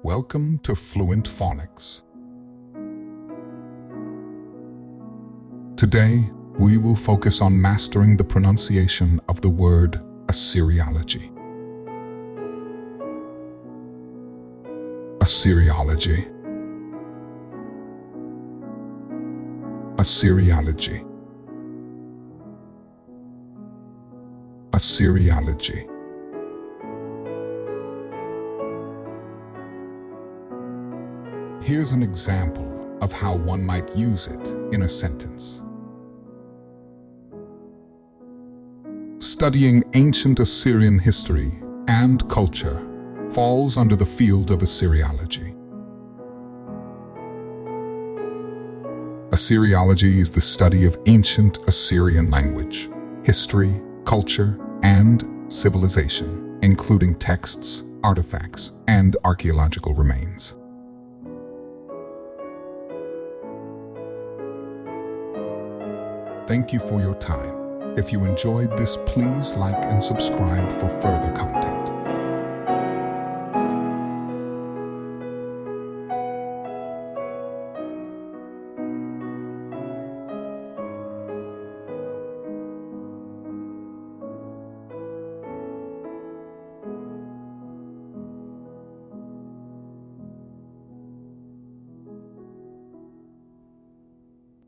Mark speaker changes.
Speaker 1: Welcome to Fluent Phonics. Today, we will focus on mastering the pronunciation of the word Assyriology. Assyriology. Assyriology. Assyriology. Here's an example of how one might use it in a sentence. Studying ancient Assyrian history and culture falls under the field of Assyriology. Assyriology is the study of ancient Assyrian language, history, culture, and civilization, including texts, artifacts, and archaeological remains. Thank you for your time. If you enjoyed this, please like and subscribe for further content.